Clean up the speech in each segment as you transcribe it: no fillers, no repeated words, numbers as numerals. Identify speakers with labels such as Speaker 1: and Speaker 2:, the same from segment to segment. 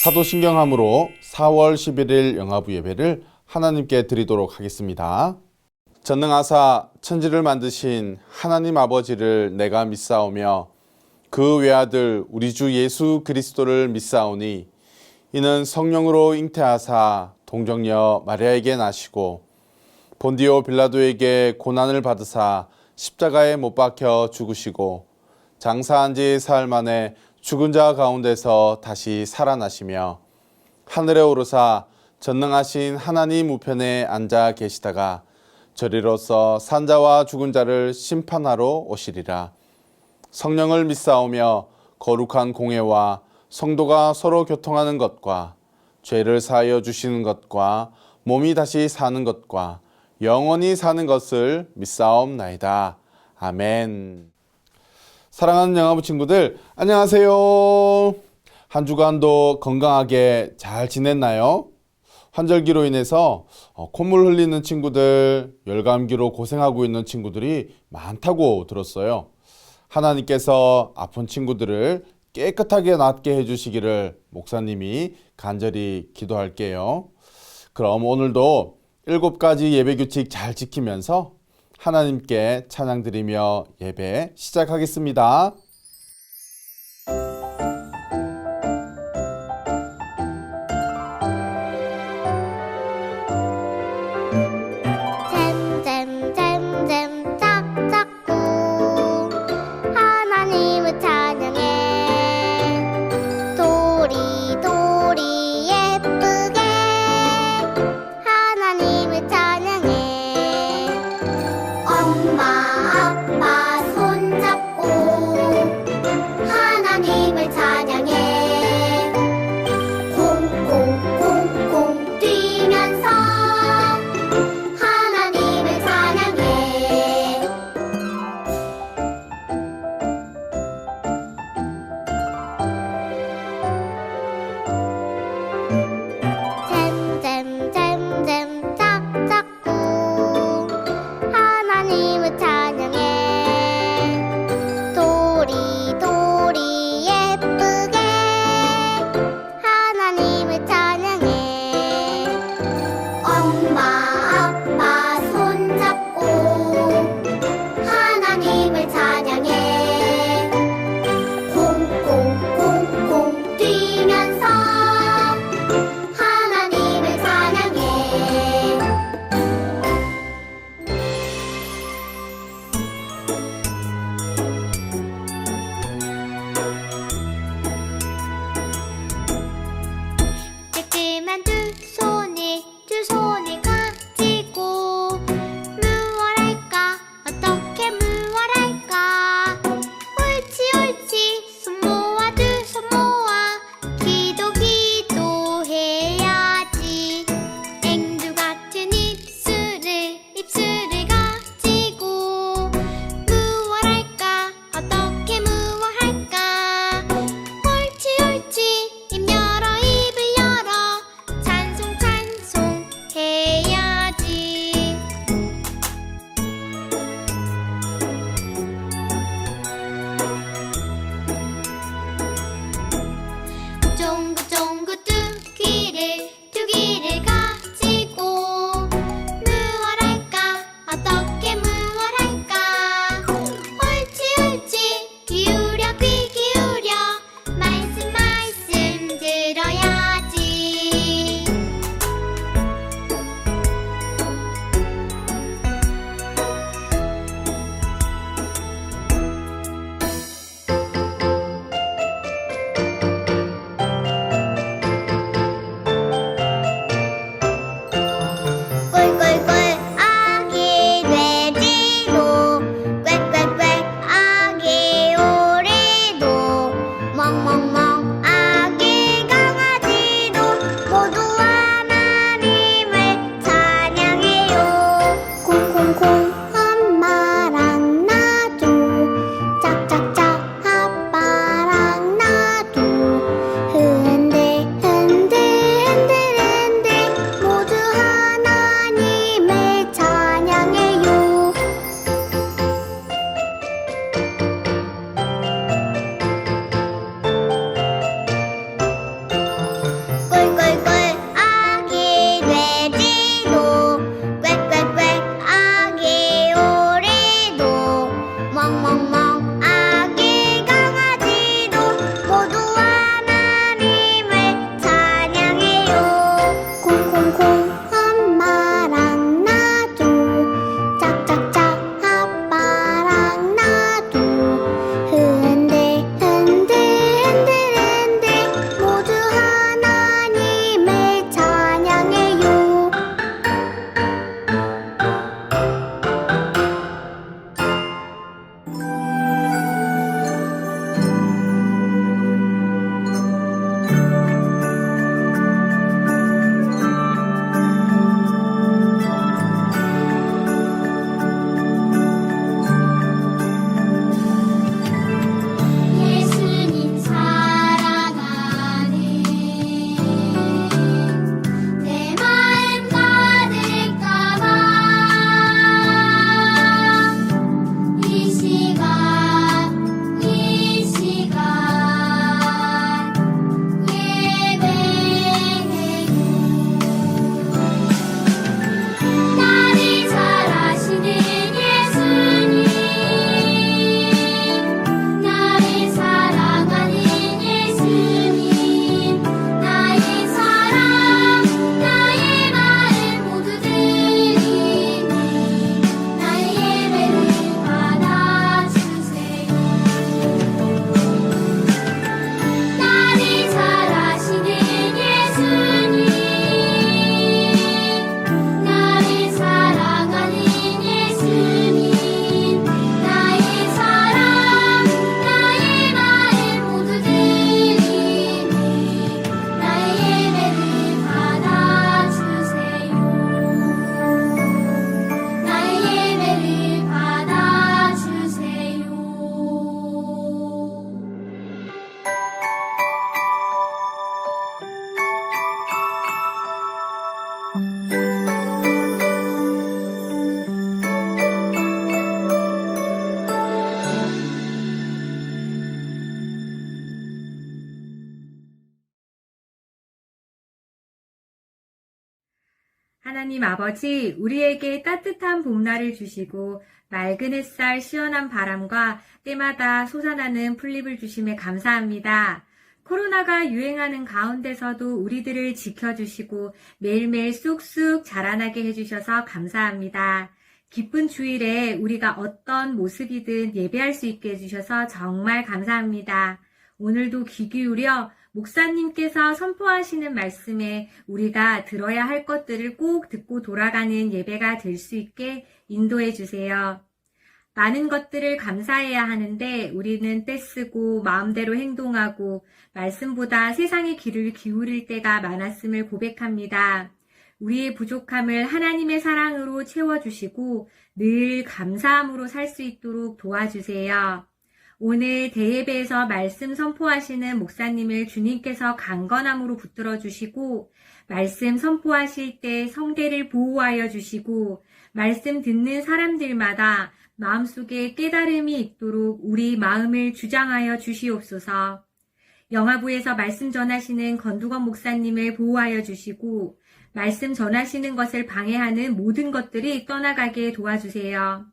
Speaker 1: 사도신경함으로 4월 11일 영화부 예배를 하나님께 드리도록 하겠습니다. 전능하사 천지를 만드신 하나님 아버지를 내가 믿사오며 그 외아들 우리 주 예수 그리스도를 믿사오니 이는 성령으로 잉태하사 동정녀 마리아에게 나시고 본디오 빌라도에게 고난을 받으사 십자가에 못 박혀 죽으시고 장사한 지 사흘 만에 죽은 자 가운데서 다시 살아나시며 하늘에 오르사 전능하신 하나님 우편에 앉아 계시다가 저리로서 산자와 죽은 자를 심판하러 오시리라. 성령을 믿사오며 거룩한 공회와 성도가 서로 교통하는 것과 죄를 사하여 주시는 것과 몸이 다시 사는 것과 영원히 사는 것을 믿사옵나이다. 아멘. 사랑하는 영화부 친구들, 안녕하세요. 한 주간도 건강하게 잘 지냈나요? 환절기로 인해서 콧물 흘리는 친구들, 열감기로 고생하고 있는 친구들이 많다고 들었어요. 하나님께서 아픈 친구들을 깨끗하게 낫게 해주시기를 목사님이 간절히 기도할게요. 그럼 오늘도 7가지 예배 규칙 잘 지키면서 하나님께 찬양 드리며 예배 시작하겠습니다.
Speaker 2: 잼잼잼잼 짝짝꿍 하나님을 찬양해 도리도리 예쁘게 하나님을 찬양해 엄마 아빠 손잡고 하나님을 찬양해 콩콩콩콩 뛰면서 하나님을 찬양해 잼잼잼잼 짝짝꿍 하나님을 찬양해 도리도리 예쁘게 하나님을 찬양해 엄마 아빠 손잡고 하나님을 찬양해 콩콩콩콩 뛰면서 하나님을 찬양해 찌끄만 두 손을 가지고 무얼할까 어떻게 무얼할까 옳지 손 모아 두 손 모아 기도해야지 앵두 같은 입술을 가지고
Speaker 3: 하나님 아버지, 우리에게 따뜻한 봄날을 주시고 맑은 햇살, 시원한 바람과 때마다 솟아나는 풀잎을 주심에 감사합니다. 코로나가 유행하는 가운데서도 우리들을 지켜주시고 매일매일 쑥쑥 자라나게 해주셔서 감사합니다. 기쁜 주일에 우리가 어떤 모습이든 예배할 수 있게 해주셔서 정말 감사합니다. 오늘도 귀 기울여 목사님께서 선포하시는 말씀에 우리가 들어야 할 것들을 꼭 듣고 돌아가는 예배가 될 수 있게 인도해 주세요. 많은 것들을 감사해야 하는데 우리는 떼쓰고 마음대로 행동하고 말씀보다 세상의 귀를 기울일 때가 많았음을 고백합니다. 우리의 부족함을 하나님의 사랑으로 채워주시고 늘 감사함으로 살 수 있도록 도와주세요. 오늘 대예배에서 말씀 선포하시는 목사님을 주님께서 강건함으로 붙들어 주시고 말씀 선포하실 때 성대를 보호하여 주시고 말씀 듣는 사람들마다 마음속에 깨달음이 있도록 우리 마음을 주장하여 주시옵소서. 영화부에서 말씀 전하시는 건두건 목사님을 보호하여 주시고 말씀 전하시는 것을 방해하는 모든 것들이 떠나가게 도와주세요.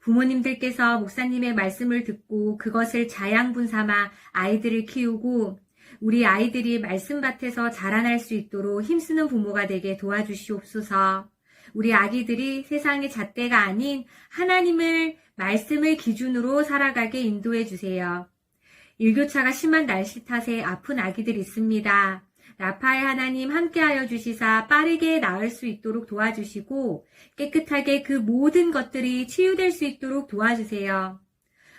Speaker 3: 부모님들께서 목사님의 말씀을 듣고 그것을 자양분 삼아 아이들을 키우고 우리 아이들이 말씀밭에서 자라날 수 있도록 힘쓰는 부모가 되게 도와주시옵소서. 우리 아기들이 세상의 잣대가 아닌 하나님을 말씀을 기준으로 살아가게 인도해 주세요. 일교차가 심한 날씨 탓에 아픈 아기들이 있습니다. 라파의 하나님 함께하여 주시사 빠르게 나을 수 있도록 도와주시고 깨끗하게 그 모든 것들이 치유될 수 있도록 도와주세요.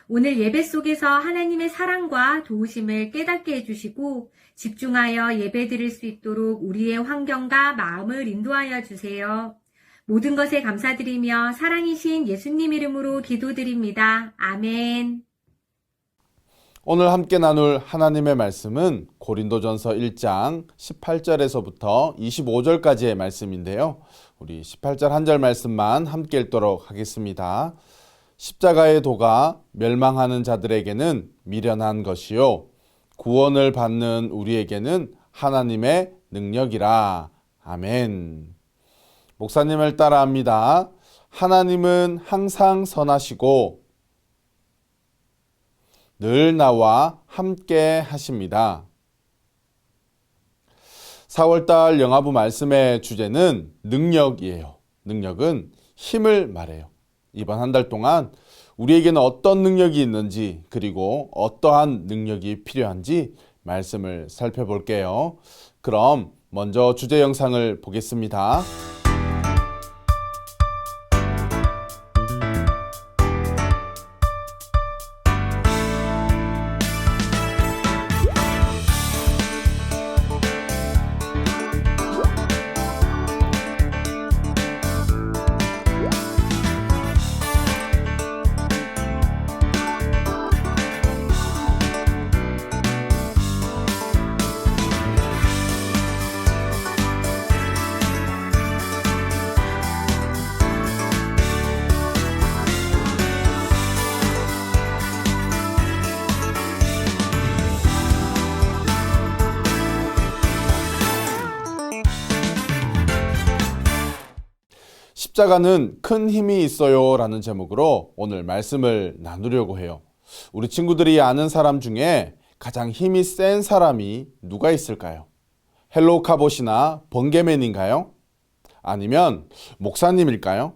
Speaker 3: 오늘 예배 속에서 하나님의 사랑과 도우심을 깨닫게 해주시고 집중하여 예배 드릴 수 있도록 우리의 환경과 마음을 인도하여 주세요. 모든 것에 감사드리며 사랑이신 예수님 이름으로 기도드립니다. 아멘.
Speaker 1: 오늘 함께 나눌 하나님의 말씀은 고린도전서 1장 18절에서부터 25절까지의 말씀인데요. 우리 18절 한 절 말씀만 함께 읽도록 하겠습니다. 십자가의 도가 멸망하는 자들에게는 미련한 것이요 구원을 받는 우리에게는 하나님의 능력이라. 아멘. 목사님을 따라합니다. 하나님은 항상 선하시고 늘 나와 함께 하십니다. 4월달 영화부 말씀의 주제는 능력이에요. 능력은 힘을 말해요. 이번 한 달 동안 우리에게는 어떤 능력이 있는지 그리고 어떠한 능력이 필요한지 말씀을 살펴볼게요. 그럼 먼저 주제 영상을 보겠습니다. 십자가는 큰 힘이 있어요 라는 제목으로 오늘 말씀을 나누려고 해요. 우리 친구들이 아는 사람 중에 가장 힘이 센 사람이 누가 있을까요? 헬로 카봇이나 번개맨인가요? 아니면 목사님일까요?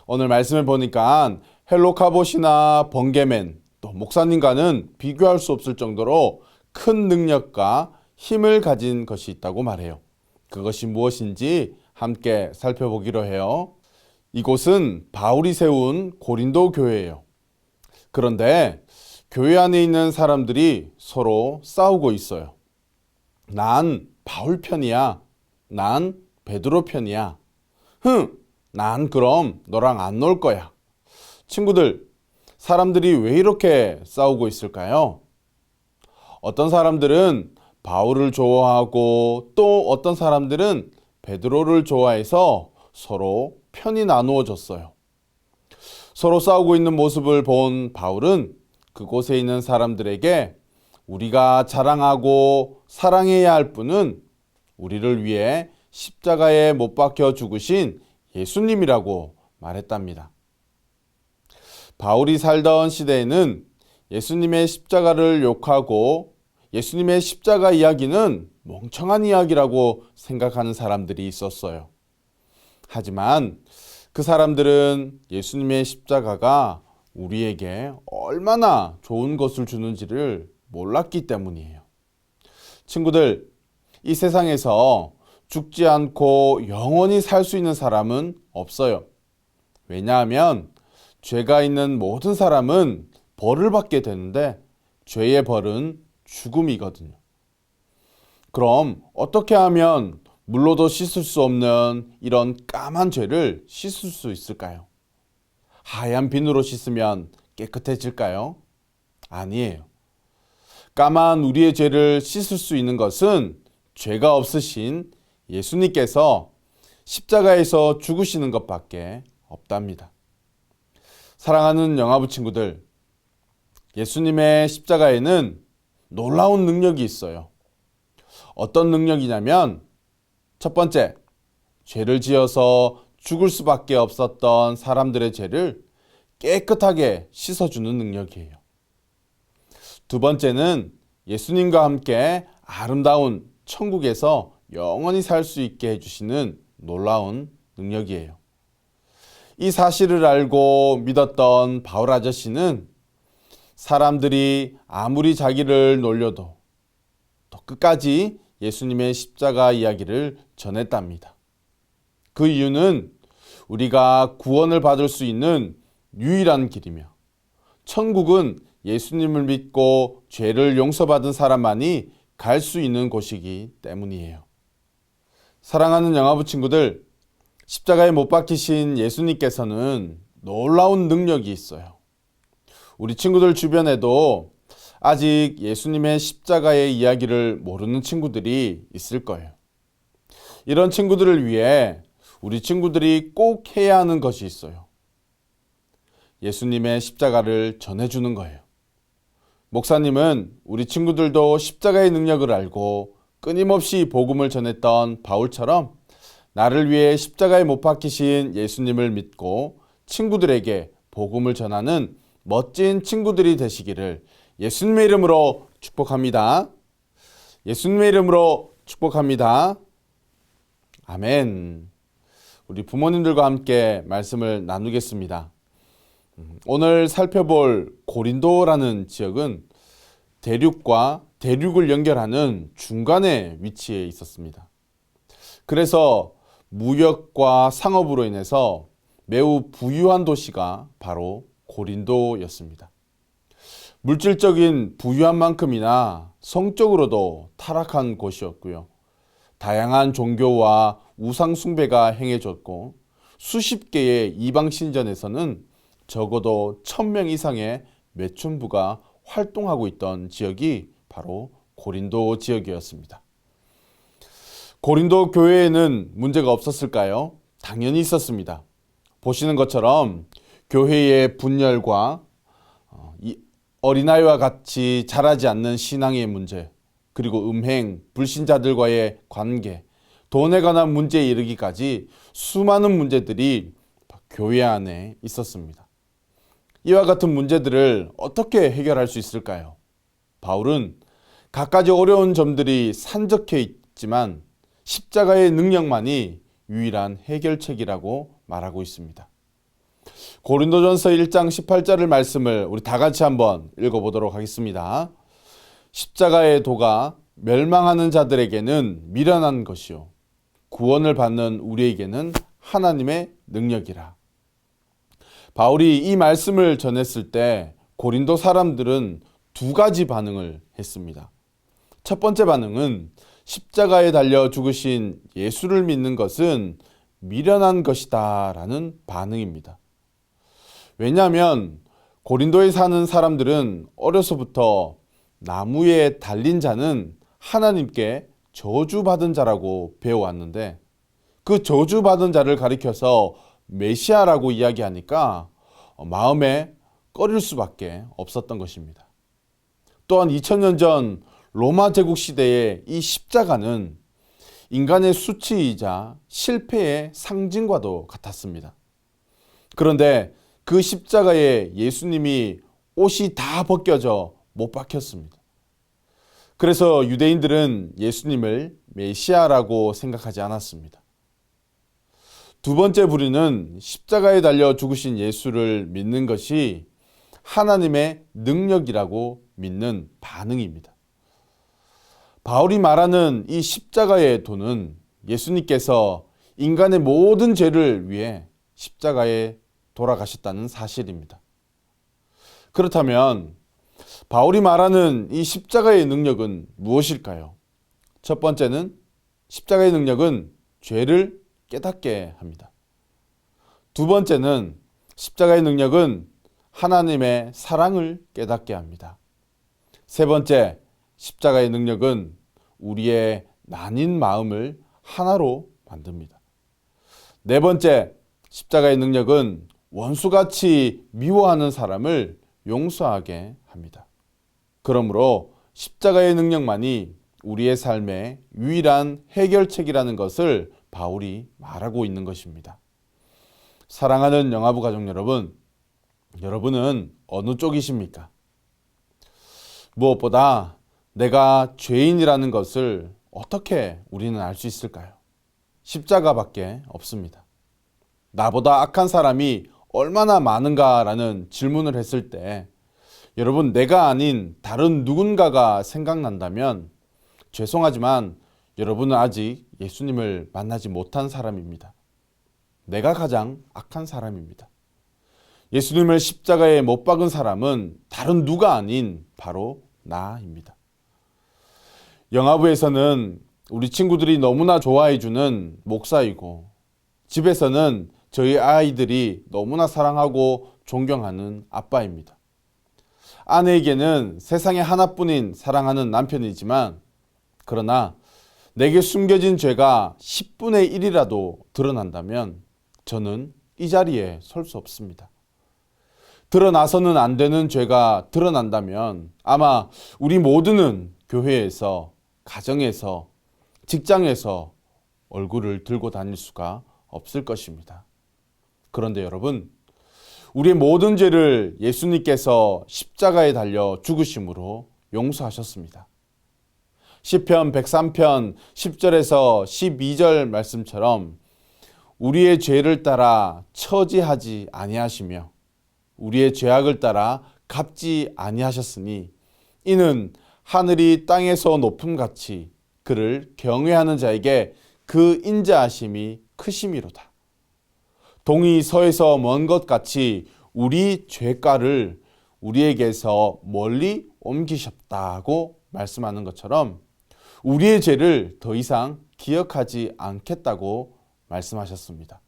Speaker 1: 오늘 말씀을 보니까 헬로 카봇이나 번개맨 또 목사님과는 비교할 수 없을 정도로 큰 능력과 힘을 가진 것이 있다고 말해요. 그것이 무엇인지 함께 살펴보기로 해요. 이곳은 바울이 세운 고린도 교회예요. 그런데 교회 안에 있는 사람들이 서로 싸우고 있어요. 난 바울 편이야. 난 베드로 편이야. 난 그럼 너랑 안 놀 거야. 친구들, 사람들이 왜 이렇게 싸우고 있을까요? 어떤 사람들은 바울을 좋아하고 또 어떤 사람들은 베드로를 좋아해서 서로 편이 나누어졌어요. 서로 싸우고 있는 모습을 본 바울은 그곳에 있는 사람들에게 우리가 자랑하고 사랑해야 할 분은 우리를 위해 십자가에 못 박혀 죽으신 예수님이라고 말했답니다. 바울이 살던 시대에는 예수님의 십자가를 욕하고 예수님의 십자가 이야기는 멍청한 이야기라고 생각하는 사람들이 있었어요. 하지만 그 사람들은 예수님의 십자가가 우리에게 얼마나 좋은 것을 주는지를 몰랐기 때문이에요. 친구들, 이 세상에서 죽지 않고 영원히 살 수 있는 사람은 없어요. 왜냐하면 죄가 있는 모든 사람은 벌을 받게 되는데 죄의 벌은 죽음이거든요. 그럼 어떻게 하면 물로도 씻을 수 없는 이런 까만 죄를 씻을 수 있을까요? 하얀 비누로 씻으면 깨끗해질까요? 아니에요. 까만 우리의 죄를 씻을 수 있는 것은 죄가 없으신 예수님께서 십자가에서 죽으시는 것밖에 없답니다. 사랑하는 영아부 친구들, 예수님의 십자가에는 놀라운 능력이 있어요. 어떤 능력이냐면 첫 번째, 죄를 지어서 죽을 수밖에 없었던 사람들의 죄를 깨끗하게 씻어주는 능력이에요. 두 번째는 예수님과 함께 아름다운 천국에서 영원히 살 수 있게 해주시는 놀라운 능력이에요. 이 사실을 알고 믿었던 바울 아저씨는 사람들이 아무리 자기를 놀려도 또 끝까지 예수님의 십자가 이야기를 전했답니다. 그 이유는 우리가 구원을 받을 수 있는 유일한 길이며 천국은 예수님을 믿고 죄를 용서받은 사람만이 갈 수 있는 곳이기 때문이에요. 사랑하는 영아부 친구들, 십자가에 못 박히신 예수님께서는 놀라운 능력이 있어요. 우리 친구들 주변에도 아직 예수님의 십자가의 이야기를 모르는 친구들이 있을 거예요. 이런 친구들을 위해 우리 친구들이 꼭 해야 하는 것이 있어요. 예수님의 십자가를 전해주는 거예요. 목사님은 우리 친구들도 십자가의 능력을 알고 끊임없이 복음을 전했던 바울처럼 나를 위해 십자가에 못 박히신 예수님을 믿고 친구들에게 복음을 전하는 멋진 친구들이 되시기를 예수님의 이름으로 축복합니다. 예수님의 이름으로 축복합니다. 아멘. 우리 부모님들과 함께 말씀을 나누겠습니다. 오늘 살펴볼 고린도라는 지역은 대륙과 대륙을 연결하는 중간에 위치해 있었습니다. 그래서 무역과 상업으로 인해서 매우 부유한 도시가 바로 고린도였습니다. 물질적인 부유한 만큼이나 성적으로도 타락한 곳이었고요. 다양한 종교와 우상 숭배가 행해졌고 수십 개의 이방 신전에서는 적어도 1000명 이상의 매춘부가 활동하고 있던 지역이 바로 고린도 지역이었습니다. 고린도 교회에는 문제가 없었을까요? 당연히 있었습니다. 보시는 것처럼 교회의 분열과 어린아이와 같이 자라지 않는 신앙의 문제, 그리고 음행, 불신자들과의 관계, 돈에 관한 문제에 이르기까지 수많은 문제들이 교회 안에 있었습니다. 이와 같은 문제들을 어떻게 해결할 수 있을까요? 바울은 갖가지 어려운 점들이 산적해 있지만 십자가의 능력만이 유일한 해결책이라고 말하고 있습니다. 고린도전서 1장 18절의 말씀을 우리 다 같이 한번 읽어보도록 하겠습니다. 십자가의 도가 멸망하는 자들에게는 미련한 것이요 구원을 받는 우리에게는 하나님의 능력이라. 바울이 이 말씀을 전했을 때 고린도 사람들은 두 가지 반응을 했습니다. 첫 번째 반응은 십자가에 달려 죽으신 예수를 믿는 것은 미련한 것이다 라는 반응입니다. 왜냐하면 고린도에 사는 사람들은 어려서부터 나무에 달린 자는 하나님께 저주받은 자라고 배워왔는데 그 저주받은 자를 가리켜서 메시아라고 이야기하니까 마음에 꺼릴 수밖에 없었던 것입니다. 또한 2000년 전 로마 제국 시대의 이 십자가는 인간의 수치이자 실패의 상징과도 같았습니다. 그런데 그 십자가에 예수님이 옷이 다 벗겨져 못 박혔습니다. 그래서 유대인들은 예수님을 메시아라고 생각하지 않았습니다. 두 번째 부류는 십자가에 달려 죽으신 예수를 믿는 것이 하나님의 능력이라고 믿는 반응입니다. 바울이 말하는 이 십자가의 도는 예수님께서 인간의 모든 죄를 위해 십자가에 돌아가셨다는 사실입니다. 그렇다면 바울이 말하는 이 십자가의 능력은 무엇일까요? 첫 번째는 십자가의 능력은 죄를 깨닫게 합니다. 두 번째는 십자가의 능력은 하나님의 사랑을 깨닫게 합니다. 세 번째, 십자가의 능력은 우리의 나뉜 마음을 하나로 만듭니다. 네 번째, 십자가의 능력은 원수같이 미워하는 사람을 용서하게 합니다. 그러므로 십자가의 능력만이 우리의 삶의 유일한 해결책이라는 것을 바울이 말하고 있는 것입니다. 사랑하는 영화부 가족 여러분, 여러분은 어느 쪽이십니까? 무엇보다 내가 죄인이라는 것을 어떻게 우리는 알 수 있을까요? 십자가밖에 없습니다. 나보다 악한 사람이 얼마나 많은가라는 질문을 했을 때 여러분, 내가 아닌 다른 누군가가 생각난다면 죄송하지만 여러분은 아직 예수님을 만나지 못한 사람입니다. 내가 가장 악한 사람입니다. 예수님을 십자가에 못 박은 사람은 다른 누가 아닌 바로 나입니다. 영화부에서는 우리 친구들이 너무나 좋아해주는 목사이고, 집에서는 저희 아이들이 너무나 사랑하고 존경하는 아빠입니다. 아내에게는 세상에 하나뿐인 사랑하는 남편이지만, 그러나 내게 숨겨진 죄가 10분의 1이라도 드러난다면 저는 이 자리에 설 수 없습니다. 드러나서는 안 되는 죄가 드러난다면 아마 우리 모두는 교회에서, 가정에서, 직장에서 얼굴을 들고 다닐 수가 없을 것입니다. 그런데 여러분, 우리의 모든 죄를 예수님께서 십자가에 달려 죽으심으로 용서하셨습니다. 시편 103편 10절에서 12절 말씀처럼 우리의 죄를 따라 처지하지 아니하시며 우리의 죄악을 따라 갚지 아니하셨으니 이는 하늘이 땅에서 높음같이 그를 경외하는 자에게 그 인자하심이 크심이로다. 동이 서에서 먼 것 같이 우리 죄가를 우리에게서 멀리 옮기셨다고 말씀하는 것처럼 우리의 죄를 더 이상 기억하지 않겠다고 말씀하셨습니다.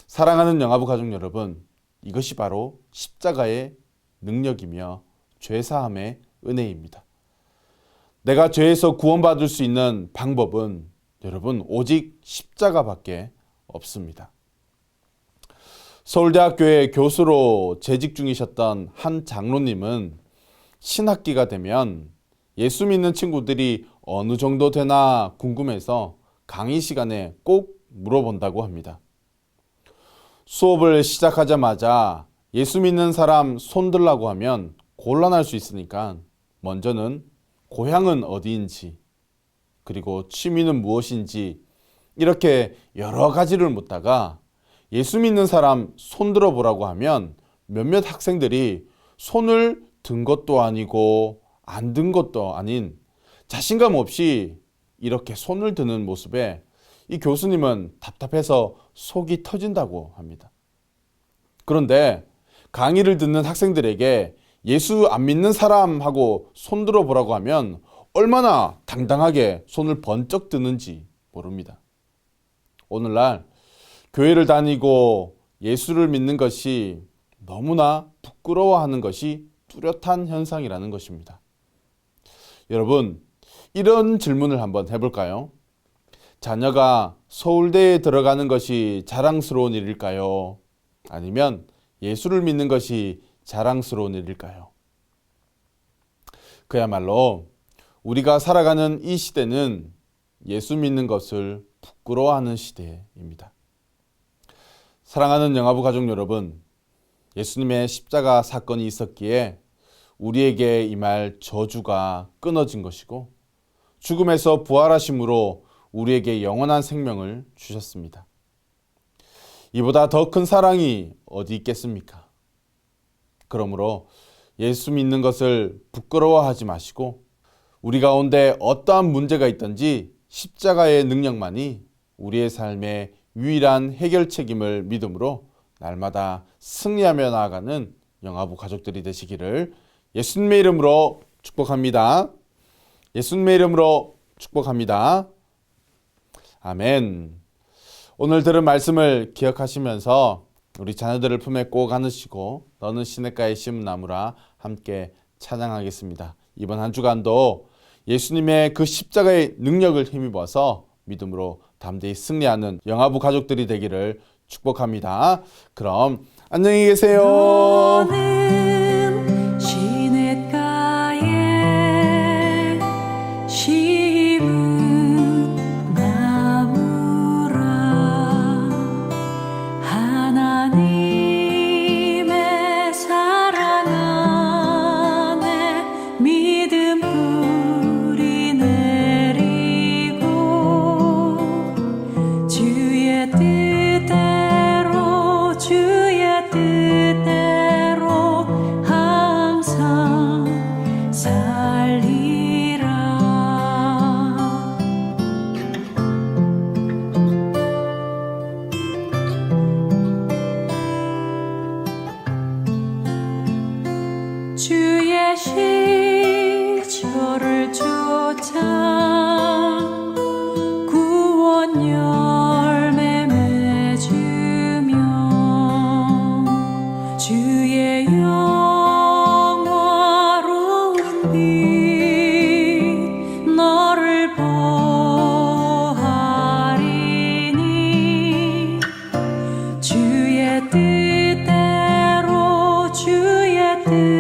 Speaker 1: 사랑하는 영화부 가족 여러분, 이것이 바로 십자가의 능력이며 죄사함의 은혜입니다. 내가 죄에서 구원받을 수 있는 방법은 여러분 오직 십자가밖에 없습니다. 서울대학교의 교수로 재직 중이셨던 한 장로님은 신학기가 되면 예수 믿는 친구들이 어느 정도 되나 궁금해서 강의 시간에 꼭 물어본다고 합니다. 수업을 시작하자마자 예수 믿는 사람 손 들라고 하면 곤란할 수 있으니까 먼저는 고향은 어디인지, 그리고 취미는 무엇인지 이렇게 여러 가지를 묻다가 예수 믿는 사람 손 들어보라고 하면 몇몇 학생들이 손을 든 것도 아니고 안 든 것도 아닌 자신감 없이 이렇게 손을 드는 모습에 이 교수님은 답답해서 속이 터진다고 합니다. 그런데 강의를 듣는 학생들에게 예수 안 믿는 사람하고 손 들어보라고 하면 얼마나 당당하게 손을 번쩍 드는지 모릅니다. 오늘날 교회를 다니고 예수를 믿는 것이 너무나 부끄러워하는 것이 뚜렷한 현상이라는 것입니다. 여러분, 이런 질문을 한번 해볼까요? 자녀가 서울대에 들어가는 것이 자랑스러운 일일까요? 아니면 예수를 믿는 것이 자랑스러운 일일까요? 그야말로 우리가 살아가는 이 시대는 예수 믿는 것을 부끄러워하는 시대입니다. 사랑하는 영화부 가족 여러분, 예수님의 십자가 사건이 있었기에 우리에게 임할 저주가 끊어진 것이고 죽음에서 부활하심으로 우리에게 영원한 생명을 주셨습니다. 이보다 더 큰 사랑이 어디 있겠습니까? 그러므로 예수 믿는 것을 부끄러워하지 마시고 우리 가운데 어떠한 문제가 있든지 십자가의 능력만이 우리의 삶의 유일한 해결책임을 믿음으로 날마다 승리하며 나아가는 영화부 가족들이 되시기를 예수님의 이름으로 축복합니다. 예수님의 이름으로 축복합니다. 아멘. 오늘 들은 말씀을 기억하시면서 우리 자녀들을 품에 꼭 안으시고 너는 시냇가에 심은 나무라 함께 찬양하겠습니다. 이번 한 주간도 예수님의 그 십자가의 능력을 힘입어서 믿음으로 담대히 승리하는 영화부 가족들이 되기를 축복합니다. 그럼 안녕히 계세요.
Speaker 4: 너는 시냇가에 심은 나무라 하나님의 사랑 안에 믿음 뿌리 내리고 주의 뜻대로 항상 살리라. 주의 시절을 쫓아 구원 열매 맺으며 주의 영화로운 빛 너를 보하리니 주의 뜻대로 주의 뜻